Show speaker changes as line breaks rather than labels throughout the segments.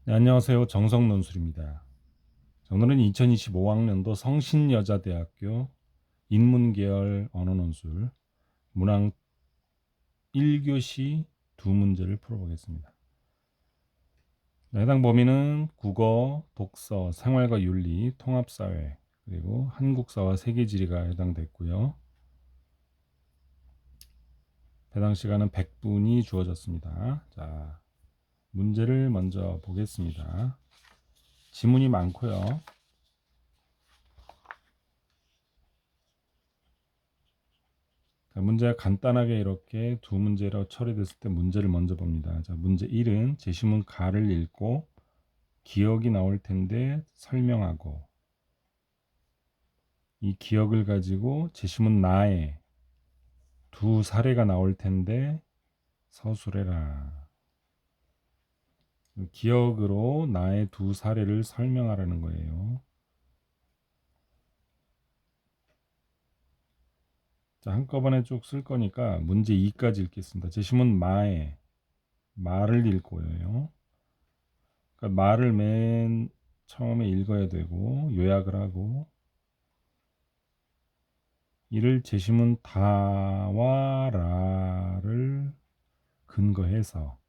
네, 안녕하세요. 정성논술입니다. 오늘은 2025학년도 성신여자대학교 인문계열 언어논술 문항 1교시 두 문제를 풀어보겠습니다. 네, 해당 범위는 국어, 독서, 생활과 윤리, 통합사회, 그리고 한국사와 세계지리가 해당됐고요. 해당 시간은 100분이 주어졌습니다. 자, 문제를 먼저 보겠습니다. 지문이 많고요. 문제가 간단하게 이렇게 두 문제로 처리됐을 때 문제를 먼저 봅니다. 자, 문제 1은 제시문 가를 읽고 기억이 나올 텐데 설명하고, 이 기억을 가지고 제시문 나에 두 사례가 나올 텐데 서술해라. 기억으로 나의 두 사례를 설명하라는 거예요. 자, 한꺼번에 쭉 쓸 거니까 문제 2까지 읽겠습니다. 제시문 마에 말을 읽고요. 그러니까 말을 맨 처음에 읽어야 되고 요약을 하고, 이를 제시문 다와 라를 근거해서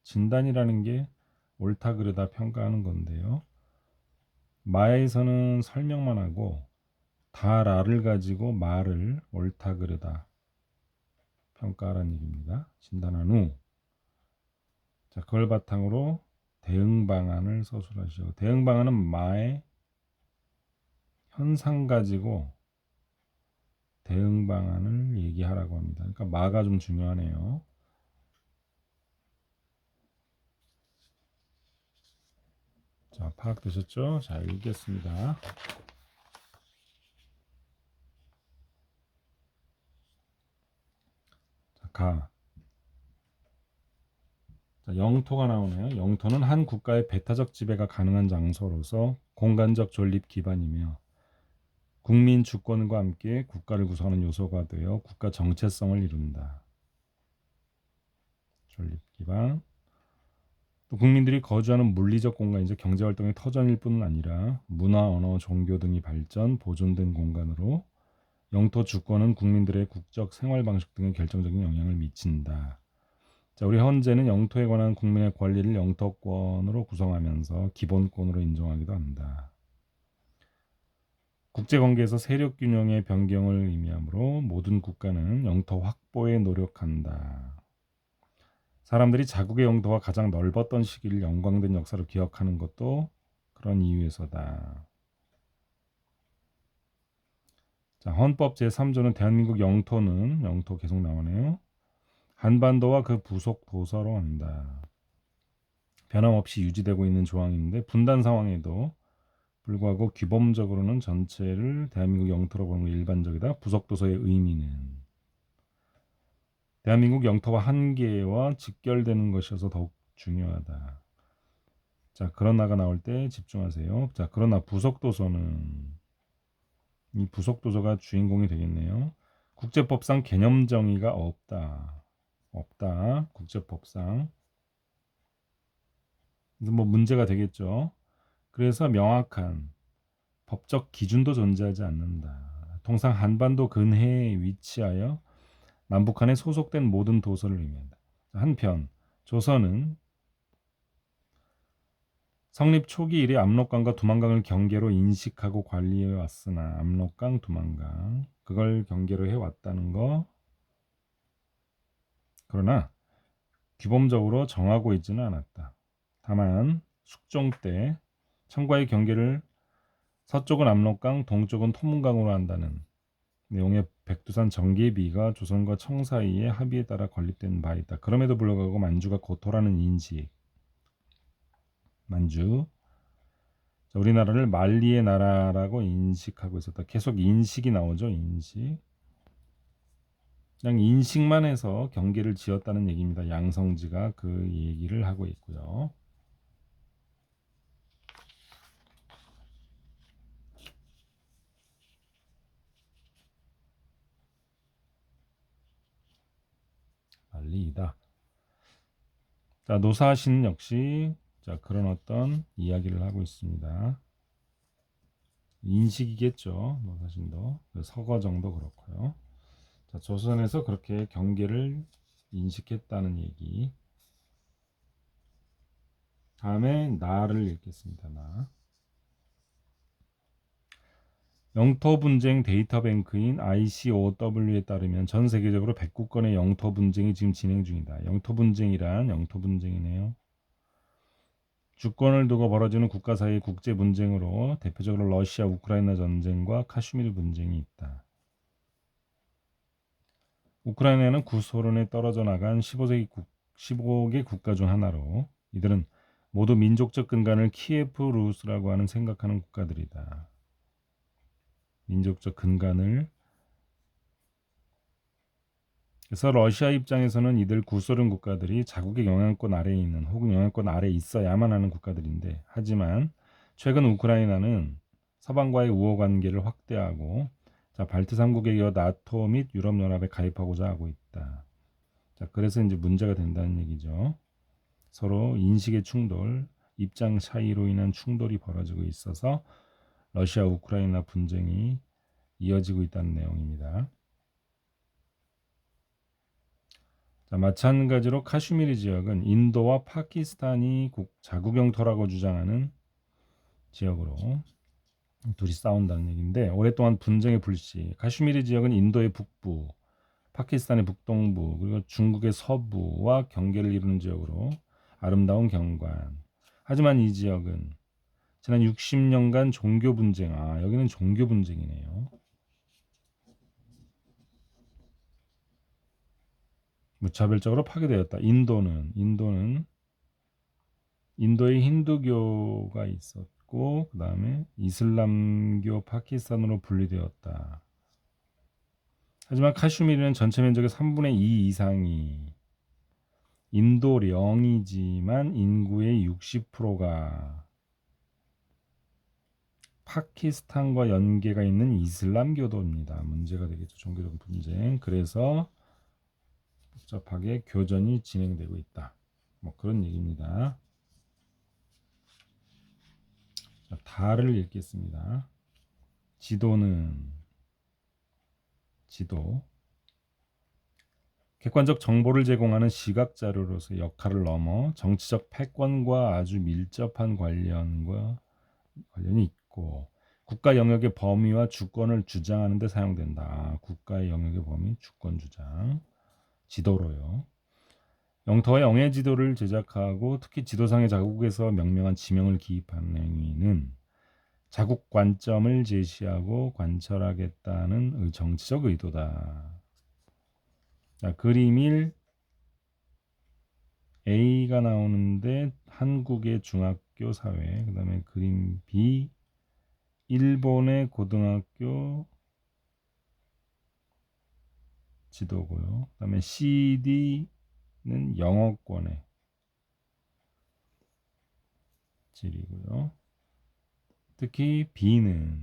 진단이라는 게 옳다 그르다 평가하는 건데요. 마에서는 설명만 하고 다 라를 가지고 말을 옳다 그르다 평가하라는 얘기입니다. 진단한 후, 자, 그걸 바탕으로 대응 방안을 서술하시오. 대응 방안은 마의 현상 가지고 대응 방안을 얘기하라고 합니다. 그러니까 마가 좀 중요하네요. 자, 파악되셨죠? 자, 읽겠습니다. 자, 자, 영토가 나오네요. 영토는 한 국가의 배타적 지배가 가능한 장소로서 공간적 존립 기반이며 국민 주권과 함께 국가를 구성하는 요소가 되어 국가 정체성을 이룬다. 존립 기반. 또 국민들이 거주하는 물리적 공간이죠. 경제활동의 터전일 뿐은 아니라 문화, 언어, 종교 등이 발전, 보존된 공간으로 영토 주권은 국민들의 국적 생활 방식 등에 결정적인 영향을 미친다. 자, 우리 헌재는 영토에 관한 국민의 권리를 영토권으로 구성하면서 기본권으로 인정하기도 한다. 국제관계에서 세력 균형의 변경을 의미하므로 모든 국가는 영토 확보에 노력한다. 사람들이 자국의 영토가 가장 넓었던 시기를 영광된 역사로 기억하는 것도 그런 이유에서다. 자, 헌법 제3조는 대한민국 영토 계속 나오네요. 한반도와 그 부속 도서로 한다. 변함없이 유지되고 있는 조항인데 분단 상황에도 불구하고 규범적으로는 전체를 대한민국 영토로 보는 게 일반적이다. 부속 도서의 의미는 대한민국 영토와 한계와 직결되는 것이어서 더욱 중요하다. 자, 그러나가 나올 때 집중하세요. 자, 그러나 부속 도서는, 이 부속 도서가 주인공이 되겠네요. 국제법상 개념 정의가 없다. 국제법상. 그래서 뭐 문제가 되겠죠. 그래서 명확한 법적 기준도 존재하지 않는다. 통상 한반도 근해에 위치하여 남북한에 소속된 모든 도서를 의미한다. 한편 조선은 성립 초기 이래 압록강과 두만강을 경계로 인식하고 관리해 왔으나 압록강, 두만강 그걸 경계로 해왔다는 거. 그러나 규범적으로 정하고 있지는 않았다. 다만 숙종 때 청과의 경계를 서쪽은 압록강, 동쪽은 토문강으로 한다는 내용의 백두산 정계비가 조선과 청 사이의 합의에 따라 건립된 바 있다. 그럼에도 불구하고 만주가 고토라는 인식, 만주, 자, 우리나라를 만리의 나라라고 인식하고 있었다. 계속 인식이 나오죠. 인식. 그냥 인식만 해서 경계를 지었다는 얘기입니다. 양성지가 그 얘기를 하고 있고요. 만리이다. 자, 노사신 역시 자, 그런 어떤 이야기를 하고 있습니다. 인식이겠죠. 노사신도. 서거정도 그렇고요. 자, 조선에서 그렇게 경계를 인식했다는 얘기. 다음에 나를 읽겠습니다. 나. 영토 분쟁 데이터 뱅크인 ICOW에 따르면 전 세계적으로 109건의 영토 분쟁이 지금 진행 중이다. 영토 분쟁이란 영토 분쟁이네요. 주권을 두고 벌어지는 국가 사이의 국제 분쟁으로 대표적으로 러시아 우크라이나 전쟁과 카슈미르 분쟁이 있다. 우크라이나는 구소련에 떨어져 나간 15개 국가 중 하나로 이들은 모두 민족적 근간을 키예프 루스라고 하는 생각하는 국가들이다. 민족적 근간을. 그래서 러시아 입장에서는 이들 구소련 국가들이 자국의 영향권 아래에 있는 혹은 영향권 아래에 있어야만 하는 국가들인데, 하지만 최근 우크라이나는 서방과의 우호 관계를 확대하고 자, 발트 3국에 이어 나토 및 유럽연합에 가입하고자 하고 있다. 자, 그래서 이제 문제가 된다는 얘기죠. 서로 인식의 충돌, 입장 차이로 인한 충돌이 벌어지고 있어서 러시아 우크라이나 분쟁이 이어지고 있다는 내용입니다. 자, 마찬가지로 카슈미르 지역은 인도와 파키스탄이 자국 영토라고 주장하는 지역으로 둘이 싸운다는 얘기인데, 오랫동안 분쟁의 불씨. 카슈미르 지역은 인도의 북부, 파키스탄의 북동부, 그리고 중국의 서부와 경계를 이루는 지역으로 아름다운 경관. 하지만 이 지역은 지난 60년간 종교 분쟁, 여기는 종교 분쟁이네요. 무차별적으로 파괴되었다. 인도에 힌두교가 있었고, 그 다음에 이슬람교 파키스탄으로 분리되었다. 하지만 카슈미르는 전체 면적의 3분의 2 이상이 인도령이지만 인구의 60%가 파키스탄과 연계가 있는 이슬람교도입니다. 문제가 되겠죠. 종교적 분쟁. 그래서 복잡하게 교전이 진행되고 있다. 뭐 그런 얘기입니다. 자, 다를 읽겠습니다. 지도. 객관적 정보를 제공하는 시각 자료로서 역할을 넘어 정치적 패권과 아주 밀접한 관련이 있고, 국가 영역의 범위와 주권을 주장하는 데 사용된다. 국가의 영역의 범위, 주권 주장. 지도로요. 영토와 영해 지도를 제작하고 특히 지도상의 자국에서 명명한 지명을 기입하는 행위는 자국 관점을 제시하고 관철하겠다는 정치적 의도다. 자, 그림 1 A가 나오는데 한국의 중학교 사회, 그 다음에 그림 B 일본의 고등학교 지도고요. 그 다음에 CD는 영어권의 지리고요. 특히 B는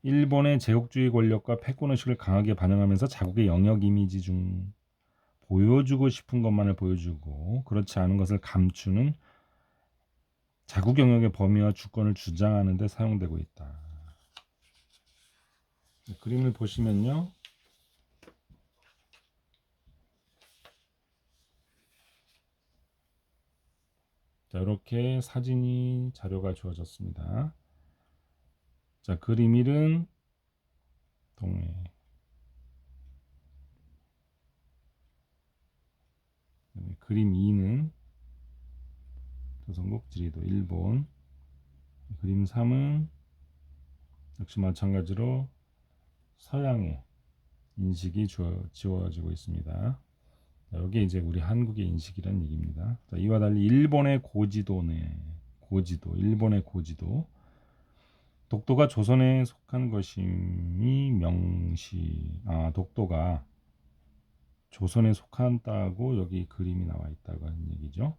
일본의 제국주의 권력과 패권의식을 강하게 반영하면서 자국의 영역 이미지 중 보여주고 싶은 것만을 보여주고 그렇지 않은 것을 감추는 자국 영역의 범위와 주권을 주장하는 데 사용되고 있다. 그림을 보시면요. 자, 이렇게 사진이 자료가 주어졌습니다. 자, 그림 1은 동해, 그림 2는 조선국 지리도 일본, 그림 3은 역시 마찬가지로 서양의 인식이 지워지고 있습니다. 자, 여기 이제 우리 한국의 인식이란 얘기입니다. 자, 이와 달리 일본의 일본의 고지도. 독도가 조선에 속한 것임이 독도가 조선에 속한다고 여기 그림이 나와 있다고 하는 얘기죠.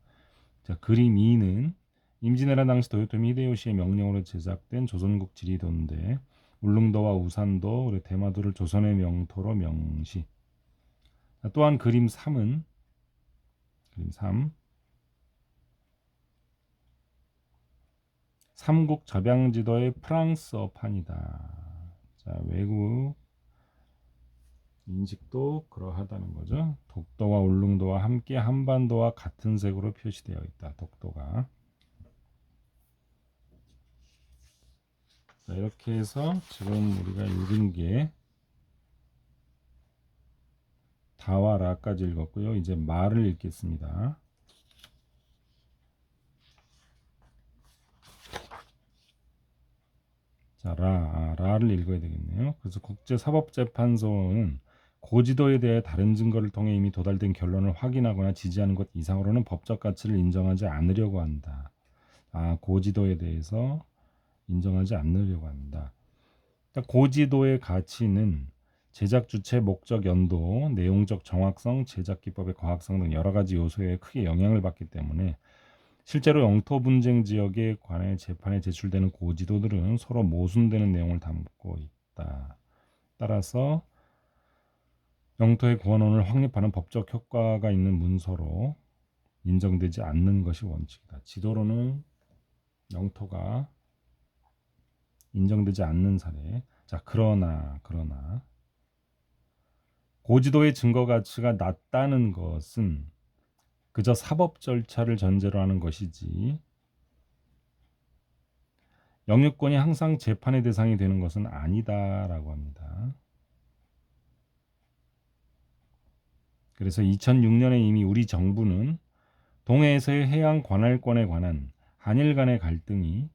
자, 그림 2는 임진왜란 당시 도요토미 히데요시의 명령으로 제작된 조선국 지리도인데 울릉도와 우산도 그리고 대마도를 조선의 명토로 명시. 자, 또한 그림 3은 그림 3. 삼국 접양지도의 프랑스어판이다. 자, 외국 인식도 그러하다는 거죠. 독도와 울릉도와 함께 한반도와 같은 색으로 표시되어 있다. 독도가. 자, 이렇게 해서 지금 우리가 읽은 게 다와 라까지 읽었고요. 이제 말을 읽겠습니다. 자, 라를 읽어야 되겠네요. 그래서 국제사법재판소는 고지도에 대해 다른 증거를 통해 이미 도달된 결론을 확인하거나 지지하는 것 이상으로는 법적 가치를 인정하지 않으려고 한다. 고지도에 대해서 인정하지 않으려고 한다. 고지도의 가치는 제작 주체, 목적, 연도, 내용적 정확성, 제작 기법의 과학성 등 여러 가지 요소에 크게 영향을 받기 때문에 실제로 영토 분쟁 지역에 관해 재판에 제출되는 고지도들은 서로 모순되는 내용을 담고 있다. 따라서 영토의 권원을 확립하는 법적 효과가 있는 문서로 인정되지 않는 것이 원칙이다. 지도로는 영토가 인정되지 않는 사례. 자, 그러나 고지도의 증거 가치가 낮다는 것은 그저 사법 절차를 전제로 하는 것이지 영유권이 항상 재판의 대상이 되는 것은 아니다라고 합니다. 그래서 2006년에 이미 우리 정부는 동해에서의 해양 관할권에 관한 한일 간의 갈등이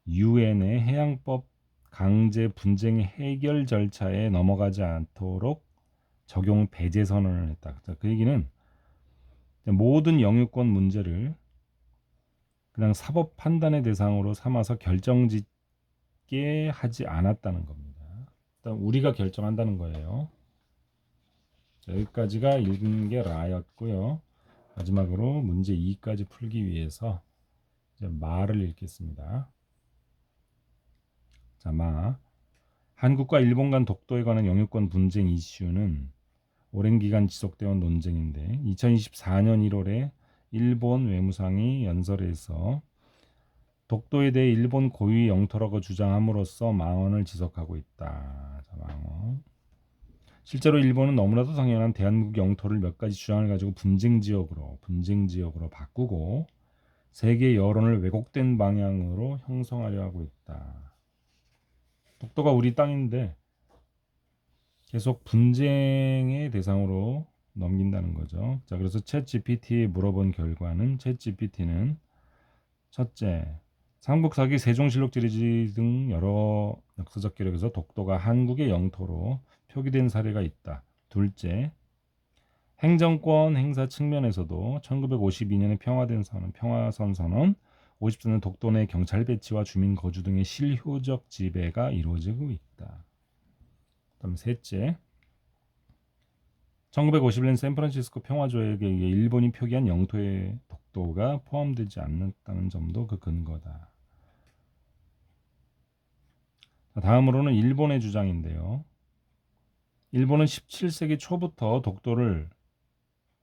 유엔의 해양법 강제 분쟁 해결 절차에 넘어가지 않도록 적용 배제 선언을 했다. 그 얘기는 모든 영유권 문제를 그냥 사법 판단의 대상으로 삼아서 결정짓게 하지 않았다는 겁니다. 일단 우리가 결정한다는 거예요. 여기까지가 읽은 게 라였고요. 마지막으로 문제 2까지 풀기 위해서 이제 마를 읽겠습니다. 자, 마. 한국과 일본 간 독도에 관한 영유권 분쟁 이슈는 오랜 기간 지속되어 온 논쟁인데 2024년 1월에 일본 외무상이 연설에서 독도에 대해 일본 고유의 영토라고 주장함으로써 망언을 지속하고 있다. 자, 망언. 실제로 일본은 너무나도 당연한 대한민국 영토를 몇 가지 주장을 가지고 분쟁 지역으로 바꾸고 세계 여론을 왜곡된 방향으로 형성하려 하고 있다. 독도가 우리 땅인데 계속 분쟁의 대상으로 넘긴다는 거죠. 자, 그래서 챗 GPT에 물어본 결과는 챗 GPT는 첫째, 삼국사기, 세종실록 지리지 등 여러 역사적 기록에서 독도가 한국의 영토로 표기된 사례가 있다. 둘째, 행정권 행사 측면에서도 1952년에 평화선 선언, 54년 독도 내 경찰 배치와 주민 거주 등의 실효적 지배가 이루어지고 있다. 그다음 셋째, 1951년 샌프란시스코 평화조약에 의해 일본이 표기한 영토에 독도가 포함되지 않았다는 점도 그 근거다. 다음으로는 일본의 주장인데요. 일본은 17세기 초부터 독도를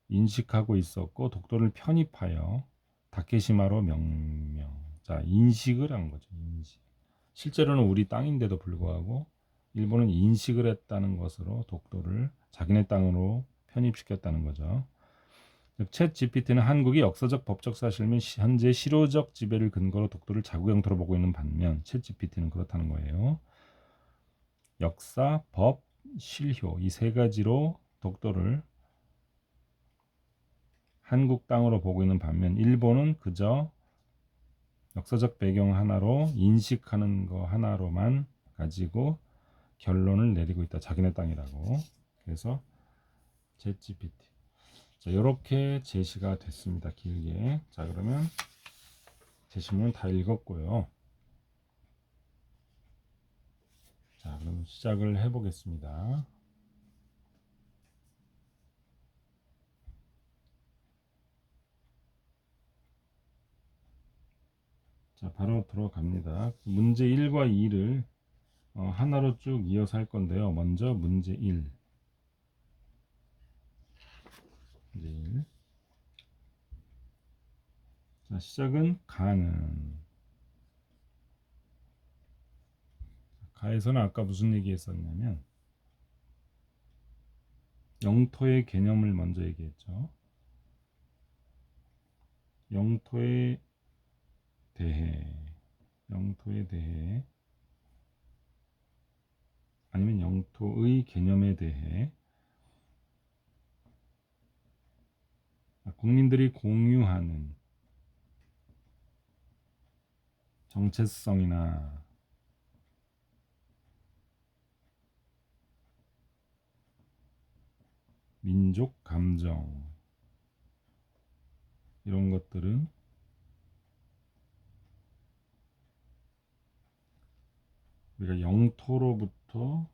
인식하고 있었고 독도를 편입하여 다케시마로 명명. 자, 인식을 한 거죠. 인식. 실제로는 우리 땅인데도 불구하고 일본은 인식을 했다는 것으로 독도를 자기네 땅으로 편입시켰다는 거죠. 챗 GPT는 한국이 역사적 법적 사실 및 현재 실효적 지배를 근거로 독도를 자국 영토로 보고 있는 반면 챗 GPT는 그렇다는 거예요. 역사, 법, 실효 이 세 가지로 독도를 한국 땅으로 보고 있는 반면 일본은 그저 역사적 배경 하나로 인식하는 거 하나로만 가지고 결론을 내리고 있다. 자기네 땅이라고. 그래서 챗GPT. 자, 이렇게 제시가 됐습니다. 길게. 자, 그러면 제시문은 다 읽었고요. 자, 그럼 시작을 해보겠습니다. 자, 바로 들어갑니다. 문제 1과 2를 하나로 쭉 이어서 할 건데요. 먼저 문제 1. 문제 1. 시작은 가는. 가에서는 아까 무슨 얘기했었냐면 영토의 개념을 먼저 얘기했죠. 영토에 대해 아니면 영토의 개념에 대해 국민들이 공유하는 정체성이나 민족 감정 이런 것들은 우리가 영토로부터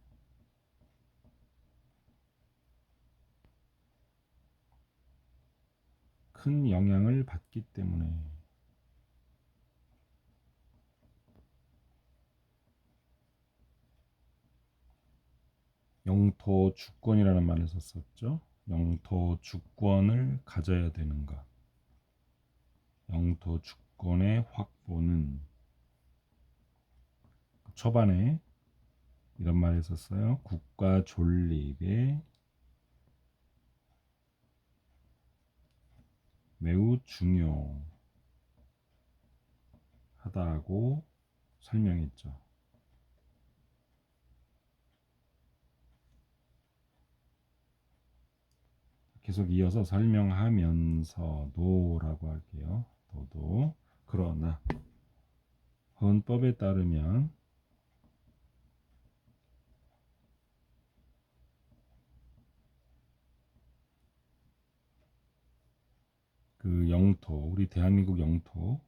큰 영향을 받기 때문에 영토 주권이라는 말을 썼었죠. 영토 주권을 가져야 되는 것. 영토 주권의 확보는 초반에 이런 말을 썼어요. 국가 존립에 매우 중요하다고 설명했죠. 계속 이어서 설명하면서도라고 할게요. 도도 그러나 헌법에 따르면 그 영토, 우리 대한민국 영토,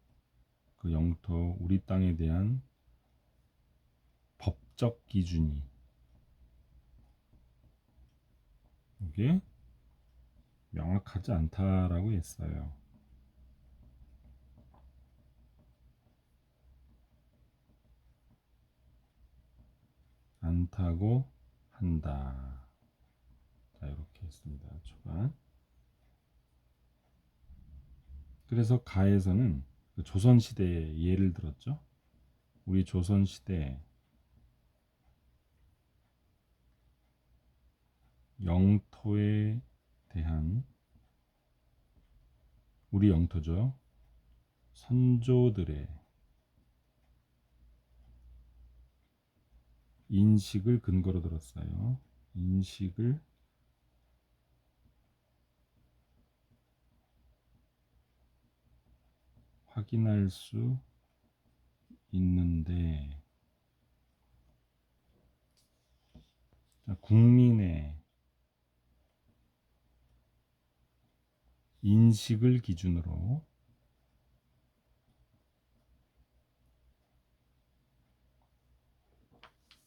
그 영토, 우리 땅에 대한 법적 기준이 이게 명확하지 않다라고 했어요. 않다고 한다. 자, 이렇게 했습니다. 초반. 그래서 가에서는 그 조선시대의 예를 들었죠. 우리 조선시대 영토에 대한 우리 영토죠. 선조들의 인식을 근거로 들었어요. 인식을 확인할 수 있는데 국민의 인식을 기준으로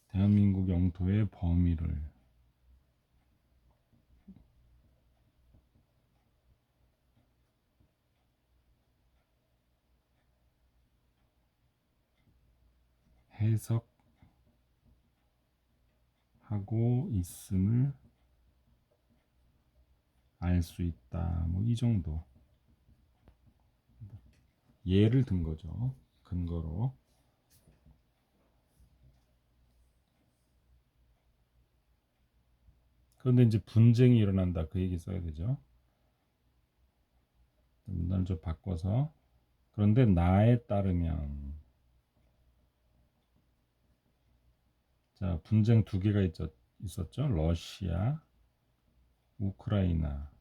대한민국 영토의 범위를 해석하고 있음을 알 수 있다. 뭐 이 정도 예를 든 거죠. 근거로. 그런데 이제 분쟁이 일어난다. 그 얘기 써야 되죠. 문단을 좀 바꿔서 그런데 나에 따르면 자 분쟁 두 개가 있었죠. 러시아, 우크라이나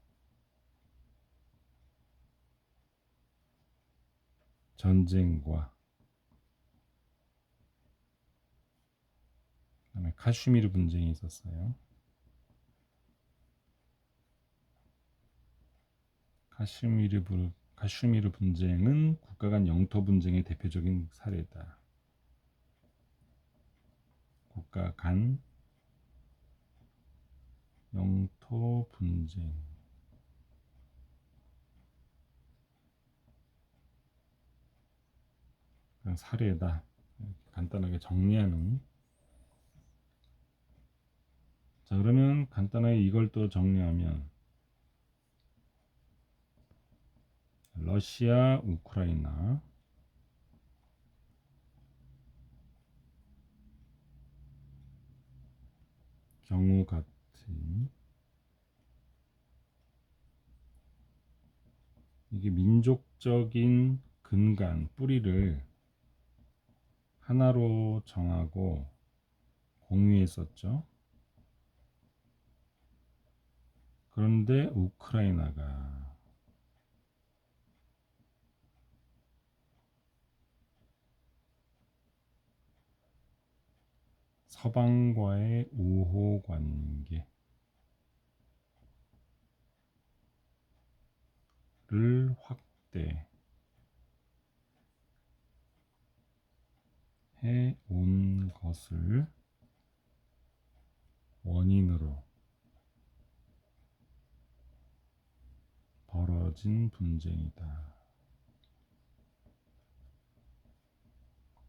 전쟁과 그다음에 카슈미르 분쟁이 있었어요. 카슈미르 분쟁은 국가 간 영토 분쟁의 대표적인 사례다. 국가 간 영토 분쟁. 그냥 사례다. 간단하게 정리하는. 자, 그러면 간단하게 이걸 또 정리하면 러시아, 우크라이나 경우 같은 이게 민족적인 근간, 뿌리를 하나로 정하고 공유했었죠. 그런데 우크라이나가 서방과의 우호 관계를 확대해 온 것을 원인으로 벌어진 분쟁이다.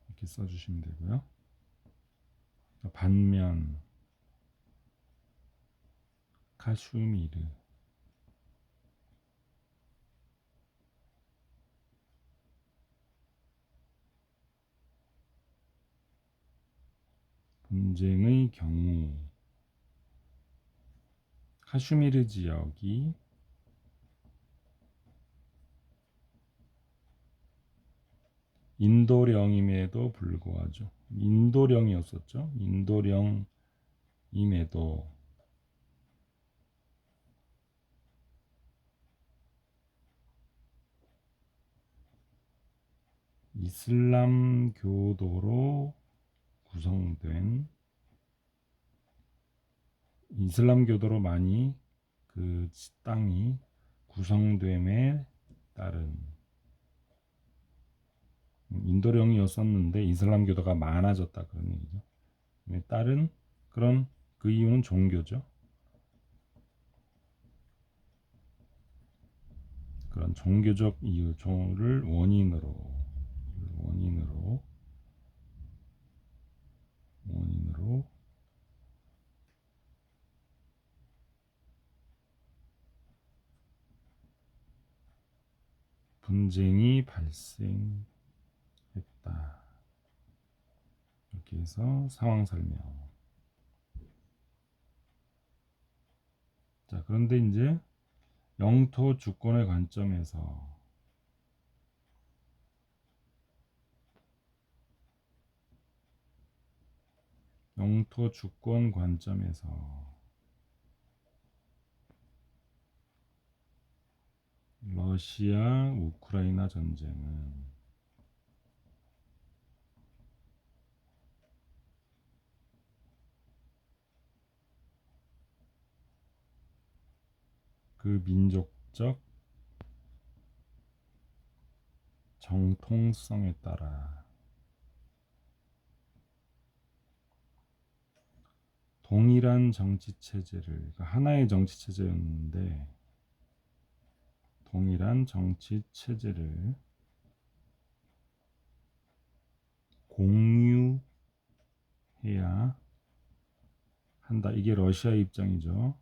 이렇게 써주시면 되고요. 반면 카슈미르 분쟁의 경우 카슈미르 지역이 인도령임에도 불구하죠. 인도령이었었죠. 인도령임에도 이슬람 교도로 구성된 이슬람 교도로 많이 그 땅이 구성됨에 따른 인도령이었었는데 이슬람 교도가 많아졌다 그런 얘기죠. 따른 그런 그 이유는 종교죠. 그런 종교적 이유를 원인으로 분쟁이 발생했다. 이렇게 해서 상황 설명. 자, 그런데 이제 영토 주권의 관점에서 러시아 우크라이나 전쟁은 그 민족적 정통성에 따라 동일한 정치 체제를, 그러니까 하나의 정치 체제였는데 동일한 정치 체제를 공유해야 한다. 이게 러시아의 입장이죠.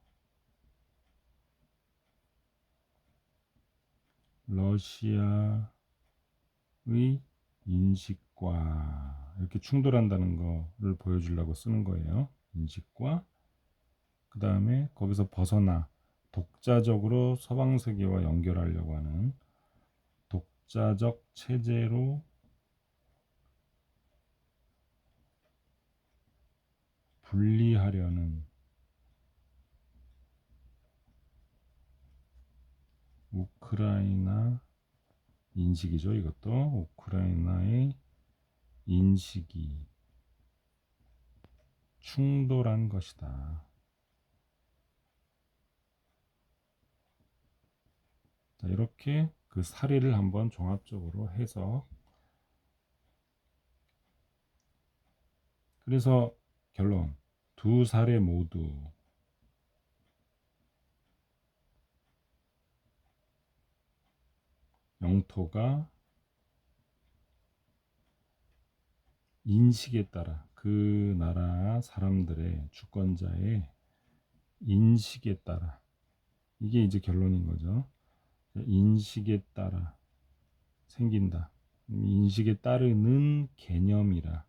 러시아의 인식과 이렇게 충돌한다는 거를 보여주려고 쓰는 거예요. 인식과 그 다음에 거기서 벗어나 독자적으로 서방 세계와 연결하려고 하는 독자적 체제로 분리하려는 우크라이나 인식이죠. 이것도 우크라이나의 인식이 충돌한 것이다. 자, 이렇게 그 사례를 한번 종합적으로 해서 그래서 결론 두 사례 모두 영토가 인식에 따라 그 나라 사람들의 주권자의 인식에 따라 이게 이제 결론인 거죠. 인식에 따라 생긴다. 인식에 따르는 개념이라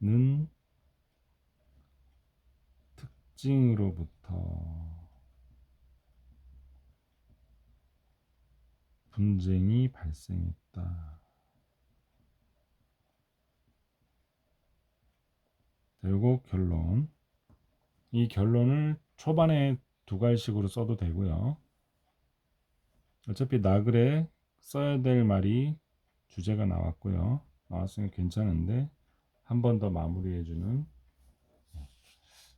는 특징으로부터 분쟁이 발생했다. 그리고 결론. 이 결론을 초반에 두 갈식으로 써도 되고요. 어차피 나글에 써야 될 말이 주제가 나왔고요. 나왔으면 괜찮은데 한 번 더 마무리해주는.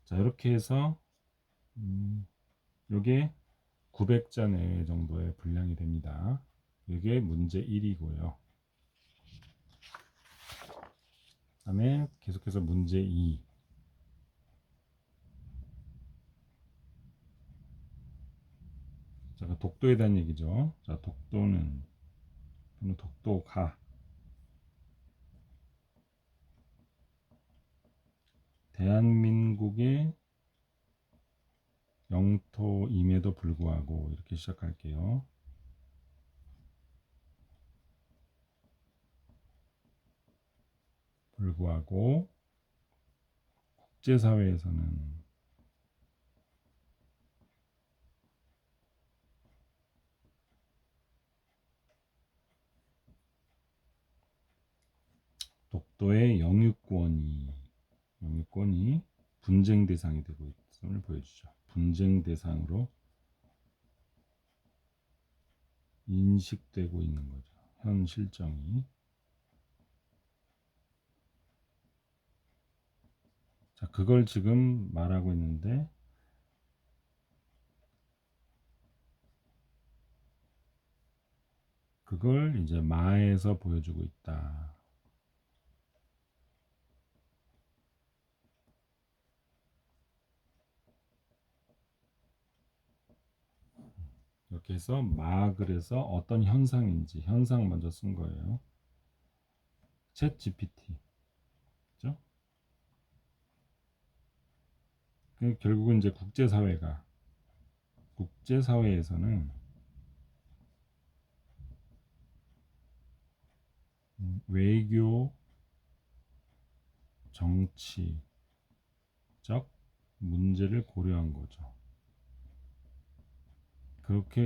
자, 이렇게 해서 이게 900자 내외 정도의 분량이 됩니다. 이게 문제 1이고요. 다음에 계속해서 문제 2. 자, 독도에 대한 얘기죠. 자, 독도는 독도가 대한민국의 영토임에도 불구하고 이렇게 시작할게요. 불구하고 국제사회에서는 독도의 영유권이 분쟁 대상이 되고 있음을 보여주죠. 분쟁 대상으로 인식되고 있는 거죠. 현 실정이. 자, 그걸 지금 말하고 있는데 그걸 이제 마에서 보여주고 있다. 이렇게 해서 그래서 어떤 현상인지 현상 먼저 쓴 거예요. 챗 GPT. 그죠? 결국은 이제 국제사회에서는 외교, 정치적 문제를 고려한 거죠.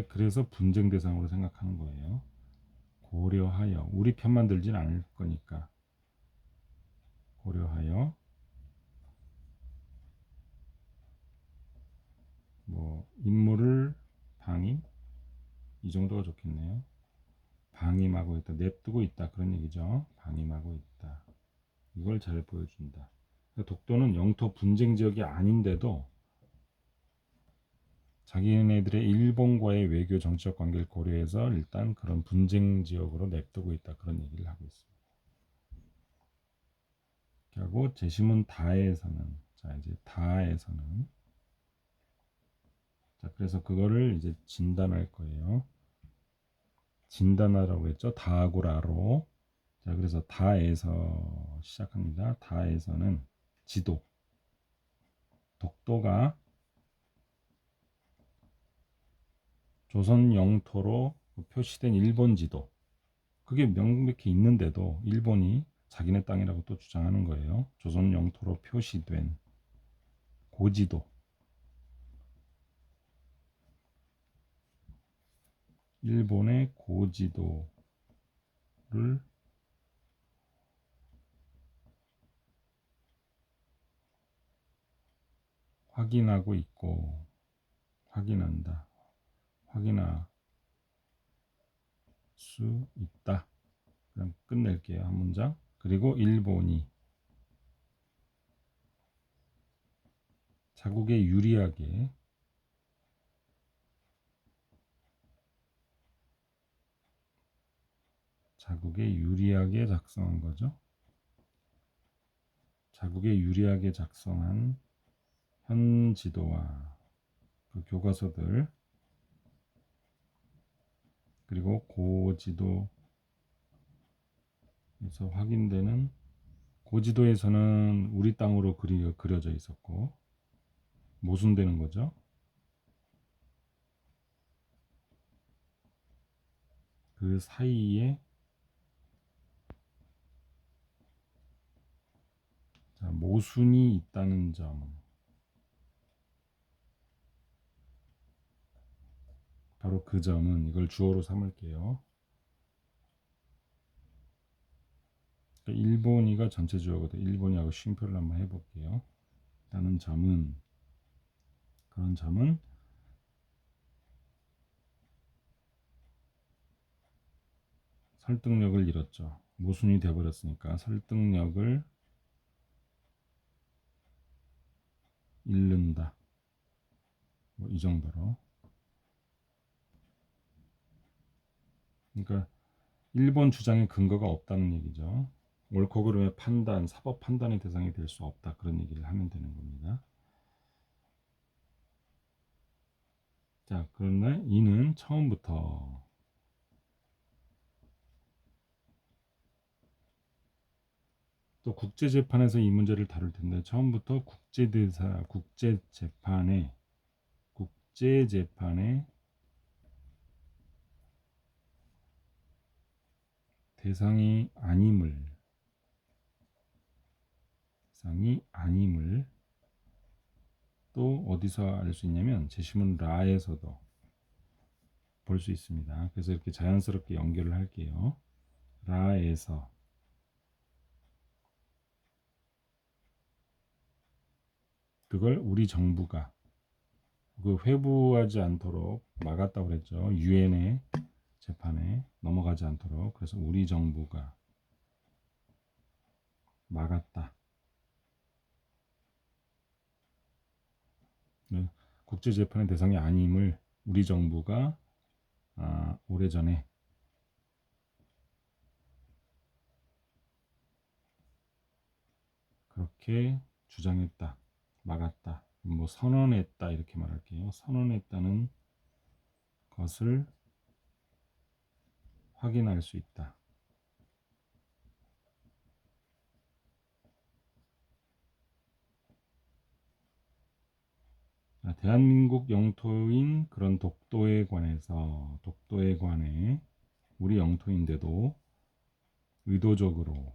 그래서 분쟁 대상으로 생각하는 거예요. 고려하여 우리 편만 들진 않을 거니까 고려하여 뭐 임무를 방임 이 정도가 좋겠네요. 방임하고 있다, 냅두고 있다 그런 얘기죠. 방임하고 있다. 이걸 잘 보여준다. 독도는 영토 분쟁 지역이 아닌데도 자기네들의 일본과의 외교 정치적 관계를 고려해서 일단 그런 분쟁 지역으로 냅두고 있다 그런 얘기를 하고 있습니다. 그리고 제시문 다에서는 자, 그래서 그거를 이제 진단할 거예요. 진단하라고 했죠. 다고라로. 자, 그래서 다에서 시작합니다. 다에서는 지도. 독도가 조선 영토로 표시된 일본 지도. 그게 명백히 있는데도 일본이 자기네 땅이라고 또 주장하는 거예요. 조선 영토로 표시된 고지도. 일본의 고지도를 확인하고 있고 확인할 수 있다. 그냥 끝낼게요. 한 문장. 그리고 일본이 자국에 유리하게 작성한 거죠. 자국에 유리하게 작성한 현 지도와 그 교과서들 그리고 고지도에서 확인되는 고지도에서는 우리 땅으로 그려져 있었고 모순되는 거죠. 그 사이에 자, 모순이 있다는 점. 바로 그 점은 이걸 주어로 삼을게요. 일본이가 전체 주어거든. 일본이하고 쉼표를 한번 해볼게요. 라는 점은 그런 점은 설득력을 잃었죠. 모순이 돼버렸으니까 설득력을 잃는다. 뭐 이 정도로. 그러니까 일본 주장에 근거가 없다는 얘기죠. 옳고 그름의 판단, 사법 판단의 대상이 될 수 없다. 그런 얘기를 하면 되는 겁니다. 자, 그런데 이는 처음부터 또 국제재판에서 이 문제를 다룰 텐데 처음부터 국제재판의 대상이 아님을 또 어디서 알 수 있냐면 제시문 라에서도 볼 수 있습니다. 그래서 이렇게 자연스럽게 연결을 할게요. 라에서 그걸 우리 정부가 그 회부하지 않도록 막았다고 그랬죠. 유엔의 재판에 넘어가지 않도록. 그래서 우리 정부가 막았다. 국제재판의 대상이 아님을 우리 정부가 오래전에 그렇게 주장했다. 막았다. 뭐 선언했다 이렇게 말할게요. 선언했다는 것을 확인할 수 있다. 대한민국 영토인 그런 독도에 관해 우리 영토인데도 의도적으로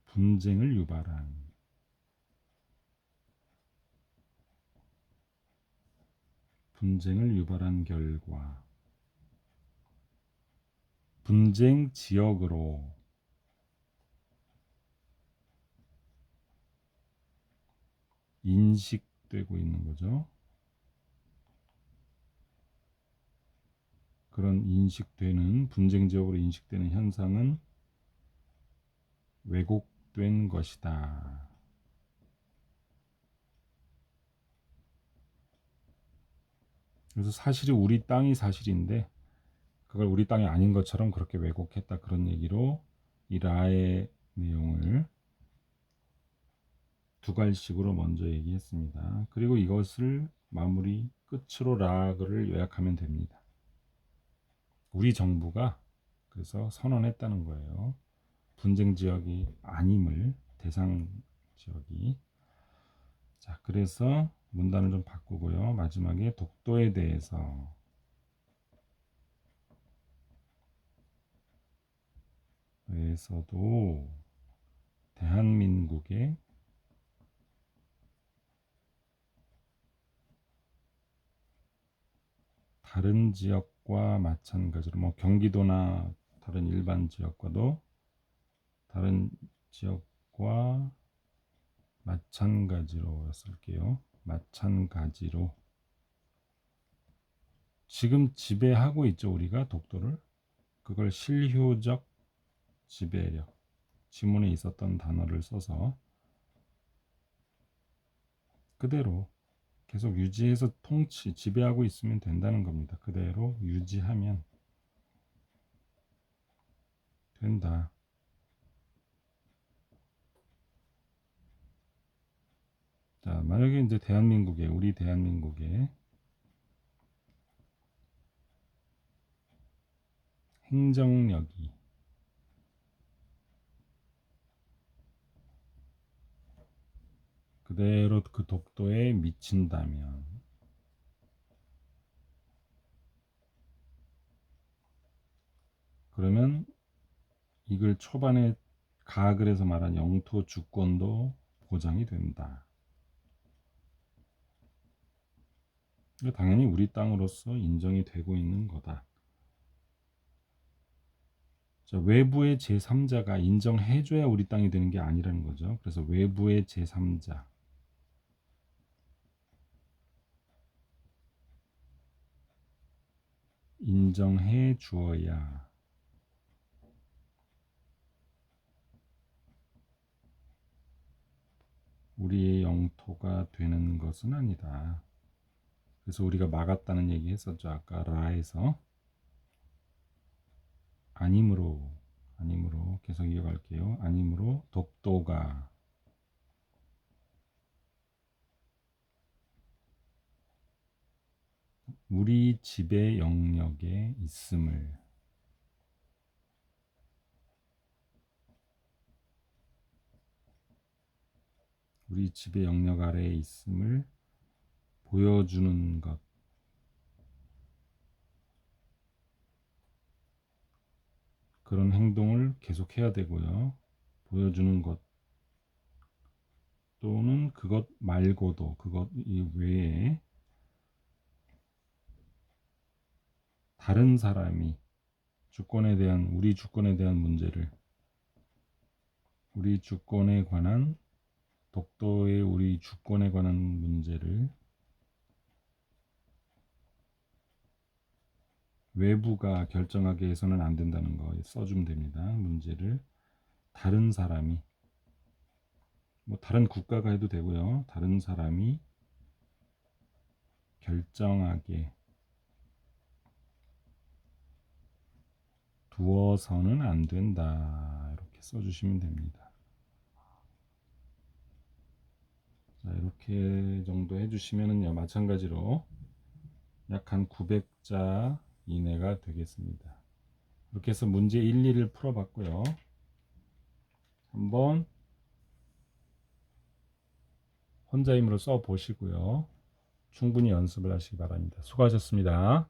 분쟁을 유발한 결과 분쟁 지역으로 인식되고 있는 거죠. 그런 분쟁 지역으로 인식되는 현상은 왜곡된 것이다. 그래서 사실이 우리 땅이 사실인데 그걸 우리 땅이 아닌 것처럼 그렇게 왜곡했다. 그런 얘기로 이 라의 내용을 두 갈식으로 먼저 얘기했습니다. 그리고 이것을 마무리 끝으로 라를 요약하면 됩니다. 우리 정부가 그래서 선언했다는 거예요. 분쟁 지역이 아님을 대상 지역이. 자, 그래서 문단을 좀 바꾸고요. 마지막에 독도에 대해서도 대한민국의 다른 지역과 마찬가지로 뭐 경기도나 다른 일반 지역과도 다른 지역과 마찬가지로 쓸게요. 마찬가지로 지금 지배하고 있죠. 우리가 독도를. 그걸 실효적 지배력 지문에 있었던 단어를 써서 그대로 계속 유지해서 지배하고 있으면 된다는 겁니다. 그대로 유지하면 된다. 자, 만약에 이제 우리 대한민국의 행정력이 그대로 그 독도에 미친다면 그러면 이걸 초반에 가학을 해서 말한 영토 주권도 보장이 된다. 당연히 우리 땅으로서 인정이 되고 있는 거다. 자, 외부의 제3자가 인정해줘야 우리 땅이 되는 게 아니라는 거죠. 그래서 외부의 제3자 인정해 주어야 우리의 영토가 되는 것은 아니다. 그래서 우리가 막았다는 얘기 했었죠. 아까 라에서 아님으로 계속 이어갈게요. 아님으로 독도가 우리 지배 영역에 있음을 우리 지배 영역 아래에 있음을 보여주는 것. 그런 행동을 계속해야 되고요. 보여주는 것 또는 그것 말고도 그것 이외에 다른 사람이 우리 주권에 대한 문제를 우리 주권에 관한 독도의 우리 주권에 관한 문제를 외부가 결정하게 해서는 안 된다는 거 써주면 됩니다. 문제를 다른 사람이 뭐 다른 국가가 해도 되고요. 다른 사람이 결정하게 두어서는 안 된다. 이렇게 써주시면 됩니다. 자, 이렇게 정도 해주시면은요, 마찬가지로 약 한 900자 이내가 되겠습니다. 이렇게 해서 문제 1, 2를 풀어봤고요. 한번 혼자 힘으로 써보시고요. 충분히 연습을 하시기 바랍니다. 수고하셨습니다.